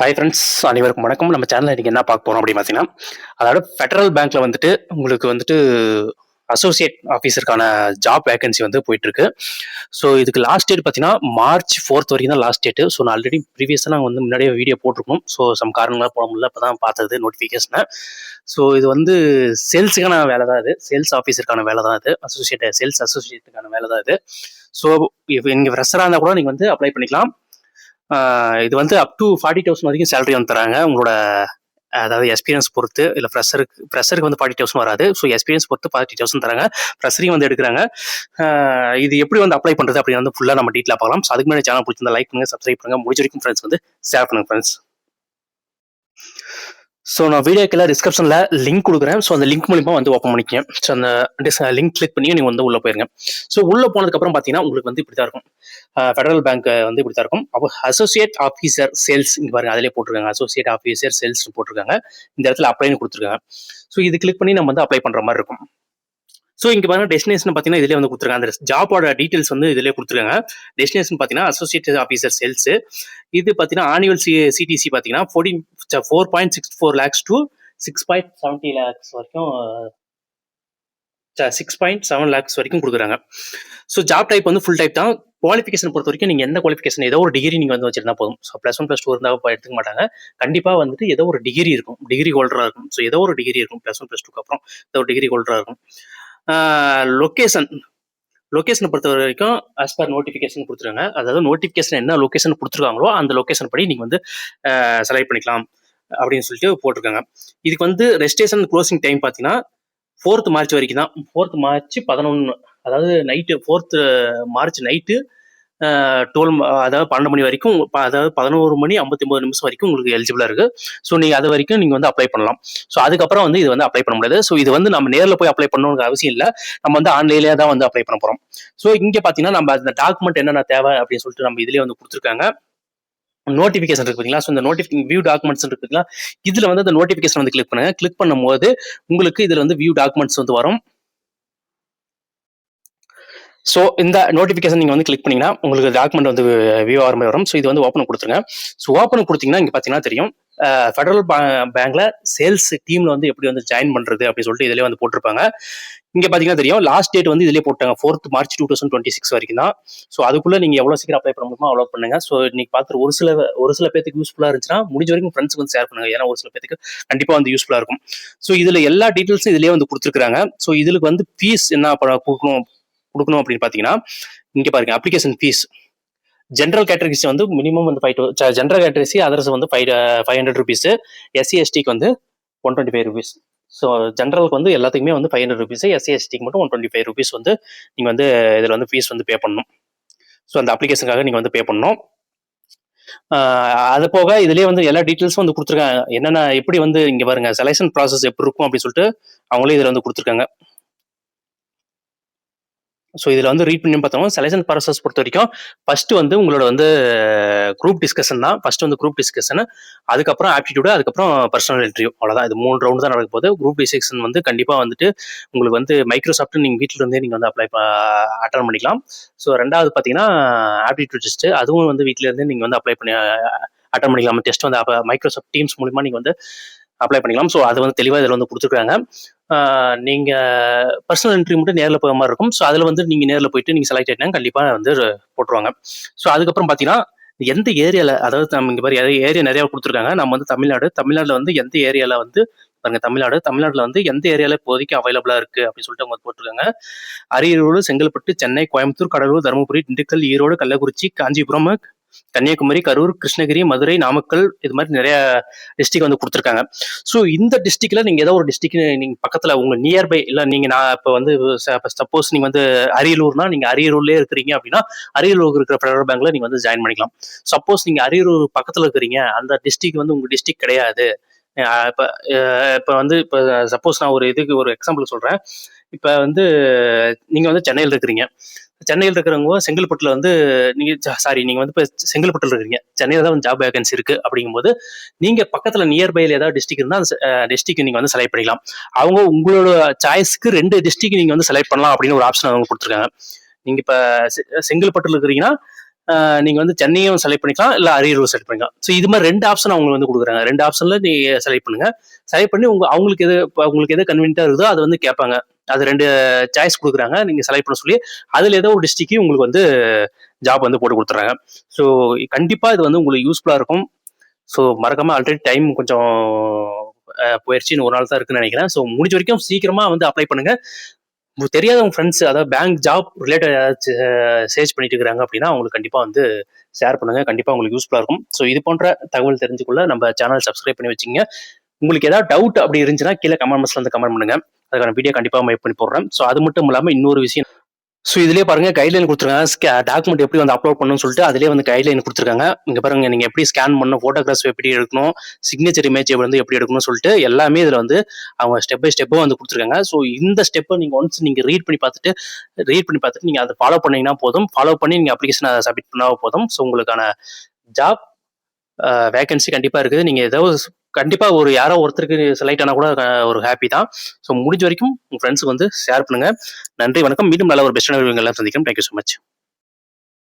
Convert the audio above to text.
Hi friends, அனைவருக்கும் வணக்கம். நம்ம சேனல்ல இன்னைக்கு என்ன பார்க்க போறோம் அப்படின்னு பார்த்தீங்கன்னா, அதாவது ஃபெடரல் பேங்க்ல வந்துட்டு உங்களுக்கு வந்துட்டு அசோசியேட் ஆஃபீஸருக்கான ஜாப் வேகன்சி வந்து போயிட்டுருக்கு. ஸோ இதுக்கு லாஸ்ட் டேட் பார்த்தீங்கன்னா, மார்ச் 4 வரைக்கும் தான் லாஸ்ட் டேட்டு. ஸோ நான் ஆல்ரெடி ப்ரீவியஸா நாங்க வந்து முன்னாடியே வீடியோ போட்டிருக்கோம். ஸோ சம் காரணங்களால போட முடியல. இப்ப தான் பார்த்தது நோட்டிஃபிகேஷன. ஸோ இது வந்து சேல்ஸுக்கான வேலை தான் இது. சேல்ஸ் ஆஃபீஸருக்கான வேலை தான் இது. சேல்ஸ் அசோசியேட்டுக்கான வேலை தான் இது. ஸோ நீங்க ஃப்ரெஷரா இருந்தா கூட நீங்க வந்து அப்ளை பண்ணிக்கலாம். இது வந்து அப் டு 40,000 வரைக்கும் சேலரி வந்து தராங்க. உங்களோட அதாவது எக்ஸ்பீரியன்ஸ் பொறுத்து. இல்ல ஃப்ரெஷருக்கு வந்து 40,000 வராது. ஸோ எக்ஸ்பீரியன்ஸ் பொறுத்து 40,000 தராங்க. ஃப்ரெஷரையும் வந்து எடுக்குறாங்க. இது எப்படி வந்து அப்ளை பண்றது அப்படின்னு வந்து ஃபுல்லா நம்ம டீட்டெயிலா பார்க்கலாம். ஸோ அதுக்கு முன்னாடி சேனல் பிடிச்சிருந்தா லைக் பண்ணுங்க, சப்ஸ்கிரைப் பண்ணுங்க. முடிஞ்ச வரைக்கும் ஃப்ரெண்ட்ஸ் வந்து ஷேர் பண்ணுங்க ஃப்ரெண்ட்ஸ். ஸோ நான் வீடியோக்கெல்லாம் டிஸ்கிரிப்ஷனில் லிங்க் கொடுக்குறேன். ஸோ அந்த லிங்க் மூலிமா வந்து ஓப்பன் பண்ணிக்கங்க. ஸோ அந்த லிங்க் கிளிக் பண்ணி நீங்கள் வந்து உள்ளே போயிருங்க. ஸோ உள்ளே போனதுக்கப்புறம் பார்த்தீங்கன்னா உங்களுக்கு வந்து இப்படி தான் இருக்கும். ஃபெடரல் பேங்க் வந்து இப்படி தான் இருக்கும். அப்போ அசோசியேட் ஆஃபீஸர் சேல்ஸ் இங்கே பாருங்க, அதிலே போட்டிருக்காங்க. அசோசியேட் ஆஃபீஸர் சேல்ஸ் போட்டிருக்காங்க. இந்த இடத்துல அப்ளைன்னு கொடுத்துருக்காங்க. ஸோ இது கிளிக் பண்ணி நம்ம வந்து அப்ளை பண்ணுற மாதிரி இருக்கும். ஸோ இங்கே பாருங்க, டெஸ்டினேஷன் பார்த்தீங்கன்னா இதிலே வந்து கொடுத்துருக்காங்க. அந்த ஜாபோட டீட்டெயில்ஸ் வந்து இதிலே கொடுத்துருக்காங்க. டெஸ்டினேஷன் பார்த்தீங்கன்னா அசோசியேட் ஆஃபீஸர் சேல்ஸ். இது பார்த்தீங்கன்னா ஆனுவல் சிடிசி பார்த்தீங்கன்னா 4.64 lakhs to 6.70 lakhs வரைக்கும் 6.7 lakhs வரைக்கும் கொடுக்குறாங்க. ஸோ ஜாப் டைப் வந்து ஃபுல் டைப் தான். குவாலிஃபிகேஷன் பொறுத்த வரைக்கும் நீங்கள் எந்த குவாலிஃபிகேஷன், ஏதோ ஒரு டிகிரி நீங்கள் வந்து வச்சிருந்தா போதும். ஸோ +1 +2 இருந்தால் எடுத்துக்க மாட்டாங்க. கண்டிப்பாக வந்துட்டு ஏதோ ஒரு டிகிரி இருக்கும், டிகிரி ஹோல்டராக இருக்கும். ஸோ ஏதோ ஒரு டிகிரி இருக்கும், +1 +2க்கு அப்புறம் ஏதோ ஒரு டிகிரி ஹோல்டராக இருக்கும். லொக்கேஷனை பொறுத்த வரைக்கும் ஆஸ் பர் நோட்டிஃபிகேஷன் கொடுத்துருங்க. அதாவது நோட்டிஃபிகேஷன் என்ன லொக்கேஷன் கொடுத்துருக்காங்களோ அந்த லொக்கேஷன் படி நீங்கள் வந்து செலக்ட் பண்ணிக்கலாம் அப்படின்னு சொல்லிட்டு போட்டிருக்காங்க. இதுக்கு வந்து ரெஜிஸ்ட்ரேஷன் க்ளோசிங் டைம் பார்த்தீங்கன்னா 4th மார்ச் வரைக்கும் தான். 4th மார்ச் 11, அதாவது நைட்டு 4th மார்ச் நைட்டு 12, அதாவது 12 மணி வரைக்கும், அதாவது 11:59 வரைக்கும் உங்களுக்கு எலிஜிபிளா இருக்கு. ஸோ நீங்க அது வரைக்கும் நீங்க வந்து அப்ளை பண்ணலாம். ஸோ அதுக்கப்புறம் வந்து இது வந்து அப்ளை பண்ண முடியாது. ஸோ இது வந்து நம்ம நேரில் போய் அப்ளை பண்ணணும்னு அவசியம் இல்லை. நம்ம வந்து ஆன்லைன்லேயே தான் வந்து அப்ளை பண்ண போறோம். ஸோ இங்க பாத்தீங்கன்னா நம்ம அந்த டாக்குமெண்ட் என்னென்ன தேவை அப்படின்னு சொல்லிட்டு நம்ம இதுலயே வந்து கொடுத்துருக்காங்க. நோட்டிபிகேஷன் இருக்குங்களா? ஸோ இந்த வியூ டாக்குமெண்ட்ஸ் இருக்குங்களா? இதுல வந்து அந்த நோட்டிபிகேஷன் வந்து கிளிக் பண்ணுங்க. கிளிக் பண்ணும்போது உங்களுக்கு இதுல வந்து வியூ டாக்குமெண்ட்ஸ் வந்து வரும். ஸோ இந்த நோட்டிஃபிகேஷன் நீங்கள் வந்து கிளிக் பண்ணிங்கன்னா உங்களுக்கு டாக்குமெண்ட் வந்து வியூ ஆகிற மாதிரி வரும். ஸோ இது வந்து ஓப்பன் கொடுத்துருங்க. ஸோ ஓப்பன் கொடுத்தீங்கன்னா இங்கே பார்த்தீங்கன்னா தெரியும், ஃபெடரல் பேங்க்ல சேல்ஸ் டீம்ல வந்து எப்படி வந்து ஜாயின் பண்றது அப்படின்னு சொல்லிட்டு இதிலே வந்து போட்டிருப்பாங்க. இங்கே பார்த்தீங்கன்னா தெரியும், லாஸ்ட் டேட் வந்து இதிலே போட்டாங்க 4th மார்ச் 2026 வரைக்கும் தான். ஸோ அதுக்குள்ள நீங்கள் எவ்வளோ சீக்கிரம் அப்ளை பண்ண முடியுமோ அவ்வளோ பண்ணுங்க. ஸோ இன்னைக்கு பார்த்துட்டு ஒரு சில பேருக்கு யூஸ்ஃபுல்லாக இருந்துச்சுன்னா முடிஞ்ச வரைக்கும் ஃப்ரெண்ட்ஸுக்கு வந்து ஷேர் பண்ணுங்க. ஏன்னா ஒரு சில பேருக்கு கண்டிப்பாக வந்து யூஸ்ஃபுல்லாக இருக்கும். ஸோ இதில் எல்லா டீட்டெயில்ஸும் இதிலே வந்து கொடுத்துருக்காங்க. ஸோ இதுக்கு வந்து ஃபீஸ் என்ன கொடுக்கணும் அப்படின்னு பார்த்தீங்கன்னா, இங்கே பாருங்க, அப்ளிகேஷன் ஃபீஸ் ஜென்ரல் கேட்டகரிஸ் வந்து மினிமம் வந்து ஜென்ரல் கேட்டகரிசி அதர்ஸ் வந்து 500 rupees, எஸ்சி எஸ்டிக்கு வந்து 125 rupees. ஸோ ஜென்ரலுக்கு வந்து எல்லாத்துக்குமே வந்து 500 rupees, எஸ்சி எஸ்டிக்கு மட்டும் 125 rupees வந்து நீங்கள் வந்து இதில் வந்து ஃபீஸ் வந்து பே பண்ணணும். ஸோ அந்த அப்ளிகேஷனுக்காக நீங்கள் வந்து பே பண்ணணும். அது போக இதுலேயே வந்து எல்லா டீட்டெயில்ஸும் வந்து கொடுத்துருக்காங்க. என்னென்ன எப்படி வந்து இங்கே பாருங்க, செலெக்ஷன் ப்ராசஸ் எப்படி இருக்கும் அப்படின்னு சொல்லிட்டு அவங்களே இதில் வந்து கொடுத்துருக்காங்க. ஸோ இதில் வந்து ரீட் பண்ணி பார்த்தோம். செலெக்ஷன் ப்ராசஸ் பொறுத்த வரைக்கும் ஃபர்ஸ்ட் வந்து உங்களோட வந்து குரூப் டிஸ்கஷன் தான். ஃபர்ஸ்ட் வந்து குரூப் டிஸ்கஷன், அதுக்கப்புறம் ஆப்டிடியூடு, அதுக்கப்புறம் பர்சனல் இன்டர்வியூ. அவ்வளோதான். இது 3 ரவுண்ட் தான் நடக்க போகுது. குரூப் டிஸ்கஷன் வந்து கண்டிப்பாக வந்துட்டு உங்களுக்கு வந்து மைக்ரோசாஃப்ட் நீங்கள் வீட்டில் இருந்தே நீங்கள் வந்து அட்டன் பண்ணிக்கலாம். ஸோ 2வது பார்த்தீங்கன்னா ஆப்டிடியூட் டெஸ்ட், அதுவும் வந்து வீட்டில் இருந்தே நீங்கள் வந்து அட்டன் பண்ணிக்கலாம். டெஸ்ட் வந்து மைக்ரோசாஃப்ட் டீம்ஸ் மூலிமா நீங்கள் வந்து அப்ளை பண்ணிக்கலாம். ஸோ அது வந்து தெளிவாக இதில் வந்து கொடுத்துருக்காங்க. நீங்கள் பர்சனல் இன்டர்வியூ மட்டும் நேரில் போகிற மாதிரி இருக்கும். ஸோ அதில் வந்து நீங்கள் நேரில் போயிட்டு நீங்கள் செலக்ட் ஆகிட்டாங்க கண்டிப்பாக வந்து போட்டுருவாங்க. ஸோ அதுக்கப்புறம் பார்த்தீங்கன்னா எந்த ஏரியாவில், அதாவது நம்ம இங்கே பாரு ஏரியா நிறையா கொடுத்துருக்காங்க. நம்ம வந்து தமிழ்நாட்டில் வந்து எந்த ஏரியாவில் வந்து பாருங்க, தமிழ்நாட்டில் வந்து எந்த ஏரியாவில் இப்போதைக்கு அவைலபிளாக இருக்குது அப்படின்னு சொல்லிட்டு அவங்க போட்டிருக்காங்க. அரியலூர், செங்கல்பட்டு, சென்னை, கோயம்புத்தூர், கடலூர், தருமபுரி, திண்டுக்கல், ஈரோடு, கள்ளக்குறிச்சி, காஞ்சிபுரம், கன்னியாகுமரி, கரூர், கிருஷ்ணகிரி, மதுரை, நாமக்கல், இது மாதிரி நிறைய டிஸ்ட்ரிக்ட் வந்து கொடுத்துருக்காங்க. ஸோ இந்த டிஸ்ட்ரிக்ட்ல நீங்க ஏதோ ஒரு டிஸ்ட்ரிக்ட் நீங்க பக்கத்துல உங்க நியர்பை, இல்ல நீங்க நான் இப்போ வந்து சப்போஸ் நீங்க வந்து அரியலூர்னா நீங்க அரியலூர்லயே இருக்கிறீங்க அப்படின்னா அரியலூர் இருக்கிற ஃபெடரல் பேங்க்ல நீங்க வந்து ஜாயின் பண்ணிக்கலாம். சப்போஸ் நீங்க அரியலூர் பக்கத்துல இருக்கிறீங்க, அந்த டிஸ்ட்ரிக்ட் வந்து உங்க டிஸ்ட்ரிக்ட் கிடையாது. இப்போ வந்து இப்போ சப்போஸ் நான் ஒரு எக்ஸாம்பிள் சொல்றேன். இப்போ வந்து நீங்க வந்து சென்னையில் இருக்கிறீங்க. சென்னையில் இருக்கிறவங்க செங்கல்பட்டுல வந்து நீங்க வந்து இப்போ செங்கல்பட்டுல இருக்கிறீங்க, சென்னையில தான் வந்து ஜாப் வேகன்சி இருக்கு. அப்படிங்கும்போது நீங்க பக்கத்துல நியர்பைல ஏதாவது டிஸ்ட்ரிக்ட் இருந்தா அந்த டிஸ்ட்ரிக்ட் நீங்க வந்து செலக்ட் பண்ணிக்கலாம். அவங்க உங்களோட சாய்ஸ்க்கு 2 டிஸ்ட்ரிக்ட் நீங்க வந்து செலக்ட் பண்ணலாம் அப்படின்னு ஒரு ஆப்ஷன் அவங்க கொடுத்துருக்காங்க. நீங்க இப்ப செங்கல்பட்டுல இருக்கிறீங்கன்னா நீங்க வந்து சென்னையும் செலக்ட் பண்ணிக்கலாம், இல்ல அரியலூர் செலக்ட் பண்ணிக்கலாம். ஸோ இது மாதிரி 2 ஆப்ஷன் அவங்க வந்து குடுக்குறாங்க. 2 ஆப்ஷன்ல நீங்க செலக்ட் பண்ணுங்க. செலக்ட் பண்ணி உங்களுக்கு எது கன்வீனியன்ட்டா இருக்குதோ அத வந்து கேட்பாங்க. அது 2 சாய்ஸ் குடுக்குறாங்க. நீங்க செலக்ட் பண்ண சொல்லி, அதுல ஏதோ ஒரு டிஸ்ட்ரிக்ட்க்கு உங்களுக்கு வந்து ஜாப் வந்து போட்டு குடுத்துர்றாங்க. ஸோ கண்டிப்பா இது வந்து உங்களுக்கு யூஸ்ஃபுல்லா இருக்கும். ஸோ மறக்காம ஆல்ரெடி டைம் கொஞ்சம் போயிருச்சு. இன்னும் 1 நாள் தான் இருக்குன்னு நெனைக்கிறேன். ஸோ முடிஞ்ச வரைக்கும் சீக்கிரமா வந்து அப்ளை பண்ணுங்க. உங்களுக்கு தெரியாத உங்க ஃப்ரெண்ட்ஸ் அதாவது பேங்க் ஜாப் ரிலேட்டட் ஏதாச்சும் சர்ச் பண்ணிட்டு இருக்காங்க அப்படின்னா அவங்களுக்கு கண்டிப்பா வந்து ஷேர் பண்ணுங்க. கண்டிப்பா உங்களுக்கு யூஸ்ஃபுல்லா இருக்கும். ஸோ இது போன்ற தகவல் தெரிஞ்சுக்கொள்ள நம்ம சேனல் சப்ஸ்கிரைப் பண்ணி வச்சுக்கங்க. உங்களுக்கு ஏதாவது டவுட் அப்படி இருந்துச்சுன்னா கீழே கமெண்ட் பாக்ஸ்ல வந்து கமெண்ட் பண்ணுங்க. அதுக்கான வீடியோ கண்டிப்பா மேக் பண்ணி போடுறேன். ஸோ அது மட்டும் இல்லாம இன்னொரு விஷயம். ஸோ இதுலயே பாருங்க கைட்லைன் குடுத்துருக்காங்க. டாக்குமெண்ட் எப்படி வந்து அப்லோட் பண்ணணும்னு சொல்லிட்டு அதிலேயே வந்து கைட்லைன் குடுத்துருக்காங்க. இங்க பாருங்க நீங்க எப்படி ஸ்கேன் பண்ணணும், போட்டோகிராஃப்ஸ் எப்படி எடுக்கணும், சிக்னேச்சர் இமேஜ் வந்து எப்படி எடுக்கணும்னு சொல்லிட்டு எல்லாமே இதுல வந்து அவங்க ஸ்டெப் பை ஸ்டெப்பா வந்து குடுத்துருக்காங்க. ஸோ இந்த ஸ்டெப்பை நீங்க ஒன்ஸ் நீங்க ரீட் பண்ணி பார்த்துட்டு நீங்க அதை ஃபாலோ பண்ணீங்கன்னா போதும். ஃபாலோ பண்ணி நீங்க அப்ளிகேஷனை சப்மிட் பண்ணா போதும். ஸோ உங்களுக்கான ஜாப் வேகன்சி கண்டிப்பா இருக்குது. நீங்க ஏதோ கண்டிப்பா யாரோ ஒருத்தருக்கு செலக்ட் ஆனா கூட ஒரு ஹாப்பி தான். ஸோ முடிஞ்ச வரைக்கும் உங்க ஃப்ரெண்ட்ஸுக்கு வந்து ஷேர் பண்ணுங்க. நன்றி, வணக்கம். மீண்டும் நல்ல ஒரு பெஸ்டான வீடியோல சந்திக்கிறோம். Thank you so much.